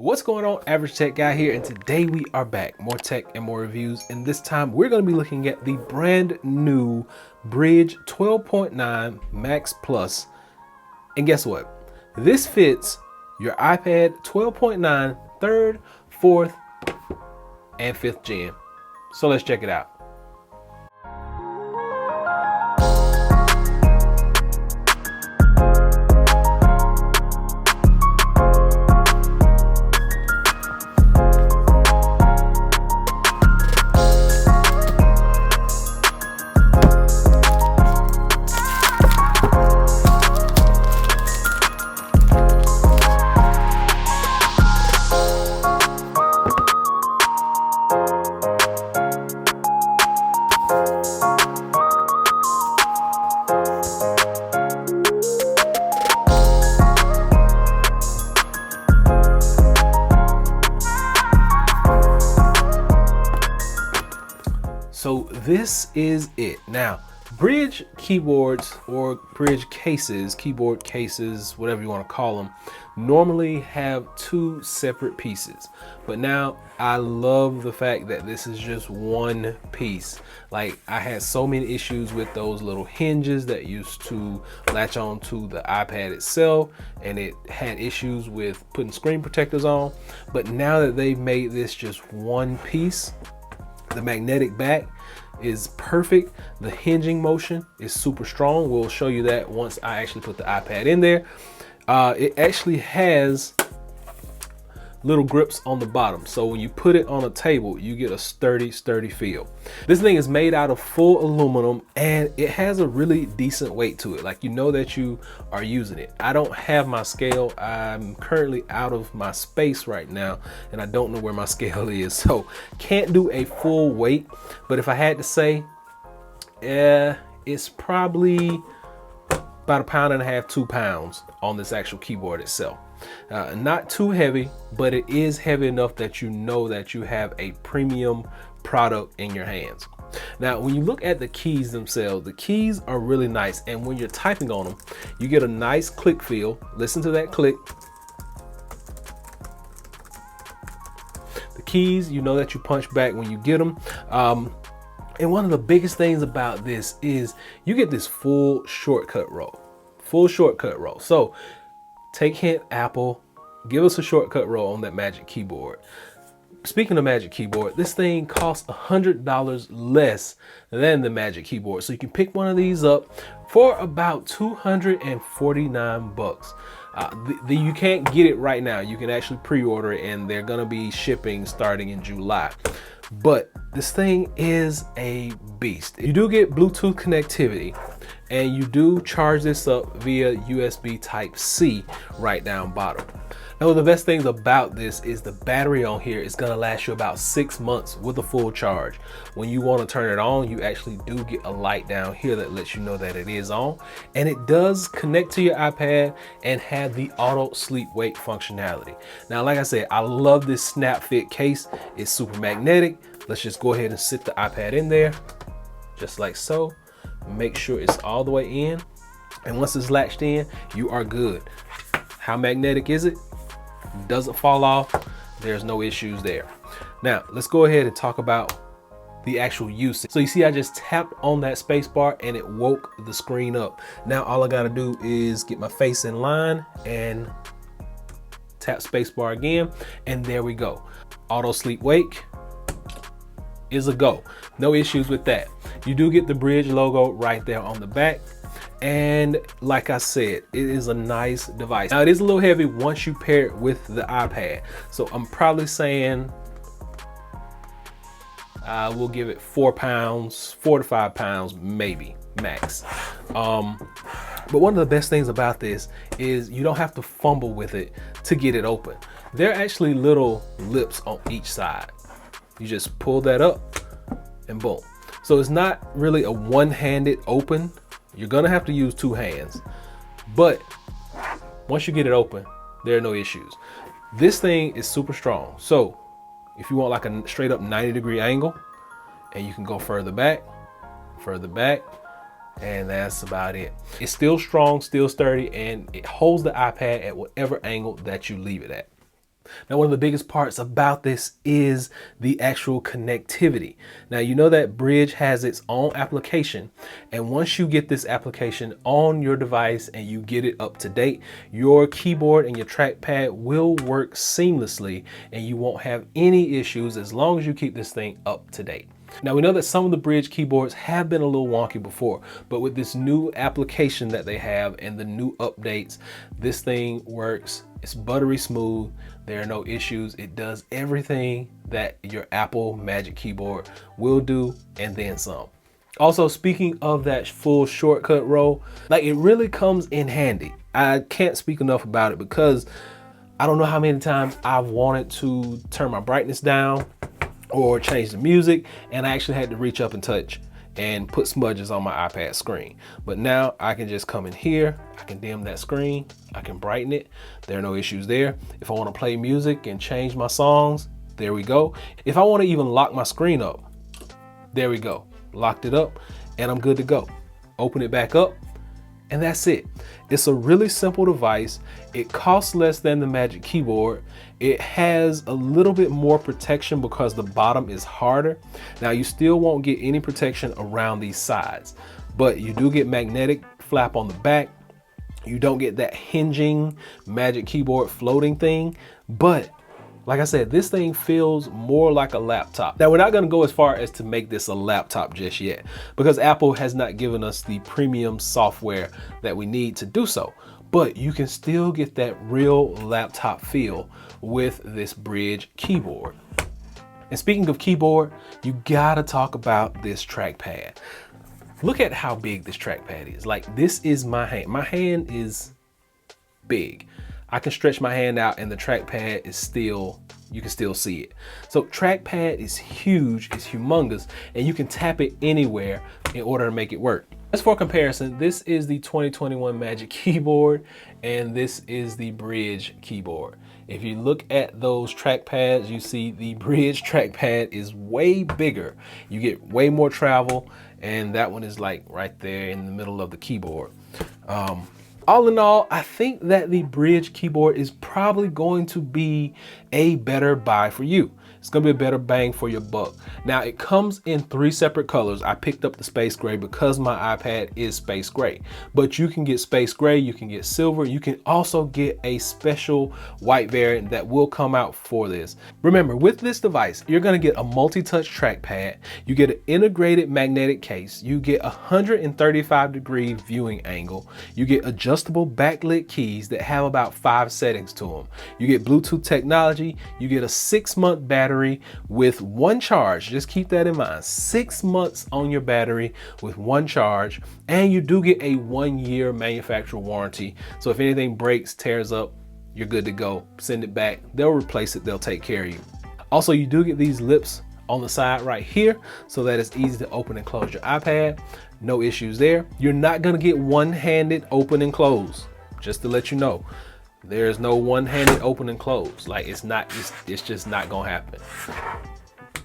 What's going on, Average Tech Guy here, and today we are back. More tech and more reviews, and this time we're going to be looking at the brand new Brydge 12.9 Max Plus. And guess what? This fits your iPad 12.9 3rd, 4th, and 5th gen. So let's check it out. So this is it. Now, Brydge keyboards or Brydge cases, keyboard cases, whatever you want to call them, normally have two separate pieces. But now I love the fact that this is just one piece. Like, I had so many issues with those little hinges that used to latch on to the iPad itself, and it had issues with putting screen protectors on. But now that they've made this just one piece, the magnetic back is perfect. The hinging motion is super strong. We'll show you that once I actually put the iPad in there. It actually has little grips on the bottom, so when you put it on a table you get a sturdy feel. This thing is made out of full aluminum and it has a really decent weight to it. Like, you know that you are using it. I don't have my scale. I'm currently out of my space right now and I don't know where my scale is, so can't do a full weight. But if I had to say, it's probably about 1.5 pounds, 2 pounds on this actual keyboard itself. Not too heavy, but it is heavy enough that you know that you have a premium product in your hands. Now, when you look at the keys themselves, the keys are really nice, and when you're typing on them, you get a nice click feel. Listen to that click. The keys, you know that you punch back when you get them. And one of the biggest things about this is you get this full shortcut row. So take hint, Apple, give us a shortcut row on that Magic Keyboard. Speaking of Magic Keyboard, this thing costs $100 less than the Magic Keyboard. So you can pick one of these up for about 249 bucks. You can't get it right now. You can actually pre-order it and they're gonna be shipping starting in July. But this thing is a beast. You do get Bluetooth connectivity, and you do charge this up via USB Type-C right down bottom. Now, one of the best things about this is the battery on here is gonna last you about 6 months with a full charge. When you wanna turn it on, you actually do get a light down here that lets you know that it is on. And it does connect to your iPad and have the auto sleep wake functionality. Now, like I said, I love this snap fit case. It's super magnetic. Let's just go ahead and sit the iPad in there, just like so. Make sure it's all the way in. And once it's latched in, you are good. How magnetic is it? Doesn't fall off. There's no issues there. Now, let's go ahead and talk about the actual usage. So you see, I just tapped on that space bar and it woke the screen up. Now, all I gotta do is get my face in line and tap space bar again. And there we go. Auto sleep wake is a go. No issues with that. You do get the Brydge logo right there on the back. And like I said, it is a nice device. Now, it is a little heavy once you pair it with the iPad. So I'm probably saying we'll give it 4 pounds, 4 to 5 pounds, maybe max. But one of the best things about this is you don't have to fumble with it to get it open. There are actually little lips on each side. You just pull that up and boom. So it's not really a one-handed open. You're gonna have to use 2 hands, but once you get it open, there are no issues. This thing is super strong. So if you want like a straight up 90-degree angle, and you can go further back, and that's about it. It's still strong, still sturdy, and it holds the iPad at whatever angle that you leave it at. Now, one of the biggest parts about this is the actual connectivity. Now, you know that Brydge has its own application, and once you get this application on your device and you get it up to date, your keyboard and your trackpad will work seamlessly and you won't have any issues as long as you keep this thing up to date. Now, we know that some of the Brydge keyboards have been a little wonky before, but with this new application that they have and the new updates, this thing works. It's buttery smooth. There are no issues. It does everything that your Apple Magic Keyboard will do and then some. Also, speaking of that full shortcut row, like, it really comes in handy. I can't speak enough about it because I don't know how many times I've wanted to turn my brightness down or change the music, and I actually had to reach up and touch and put smudges on my iPad screen. But now I can just come in here, I can dim that screen, I can brighten it. There are no issues there. If I want to play music and change my songs, there we go. If I want to even lock my screen up, there we go. Locked it up and I'm good to go. Open it back up and that's it. It's a really simple device. It costs less than the Magic Keyboard. It has a little bit more protection because the bottom is harder. Now, you still won't get any protection around these sides, but you do get magnetic flap on the back. You don't get that hinging Magic Keyboard floating thing, but like I said, this thing feels more like a laptop. Now, we're not going to go as far as to make this a laptop just yet because Apple has not given us the premium software that we need to do so. But you can still get that real laptop feel with this Brydge keyboard. And speaking of keyboard, you gotta talk about this trackpad. Look at how big this trackpad is. Like, this is my hand. My hand is big. I can stretch my hand out and the trackpad is still, you can still see it. So trackpad is huge, it's humongous, and you can tap it anywhere in order to make it work. As for comparison, this is the 2021 Magic Keyboard and this is the Brydge keyboard. If you look at those trackpads, you see the Brydge trackpad is way bigger. You get way more travel, and that one is like right there in the middle of the keyboard. All in all, I think that the Brydge keyboard is probably going to be a better buy for you. It's gonna be a better bang for your buck. Now, it comes in 3 separate colors. I picked up the space gray because my iPad is space gray, but you can get space gray, you can get silver, you can also get a special white variant that will come out for this. Remember, with this device, you're gonna get a multi-touch trackpad, you get an integrated magnetic case, you get a 135-degree viewing angle, you get adjustable backlit keys that have about 5 settings to them, you get Bluetooth technology, you get a 6-month battery with 1 charge. Just keep that in mind. 6 months on your battery with 1 charge, and you do get a 1-year manufacturer warranty. So if anything breaks, tears up, you're good to go. Send it back. They'll replace it. They'll take care of you. Also, you do get these lips on the side right here so that it's easy to open and close your iPad. No issues there. You're not going to get one-handed open and close, just to let you know. There's no one-handed open and close. Like, it's just not gonna happen.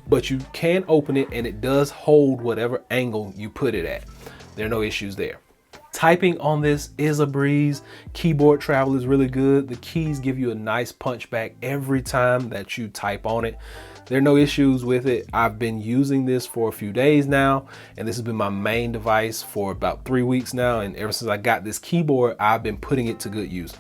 But you can open it and it does hold whatever angle you put it at. There are no issues there. Typing on this is a breeze. Keyboard travel is really good. The keys give you a nice punch back every time that you type on it. There are no issues with it. I've been using this for a few days now, and this has been my main device for about 3 weeks now. And ever since I got this keyboard, I've been putting it to good use.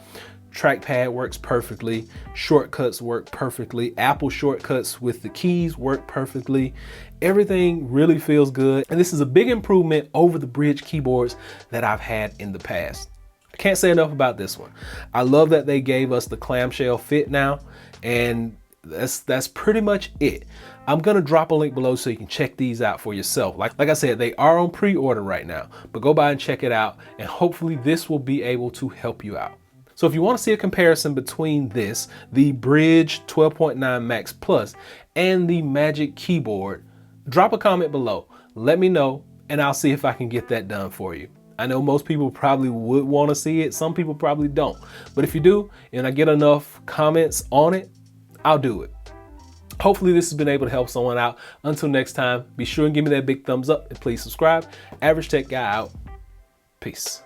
Trackpad works perfectly, shortcuts work perfectly, Apple shortcuts with the keys work perfectly. Everything really feels good, and this is a big improvement over the Brydge keyboards that I've had in the past. I can't say enough about this one. I love that they gave us the clamshell fit now, and that's pretty much it. I'm gonna drop a link below so you can check these out for yourself. Like I said, they are on pre-order right now, but go by and check it out, and hopefully this will be able to help you out. So if you want to see a comparison between this, the Brydge 12.9 Max Plus, and the Magic Keyboard, drop a comment below. Let me know, and I'll see if I can get that done for you. I know most people probably would want to see it. Some people probably don't. But if you do, and I get enough comments on it, I'll do it. Hopefully this has been able to help someone out. Until next time, be sure and give me that big thumbs up, and please subscribe. Average Tech Guy out. Peace.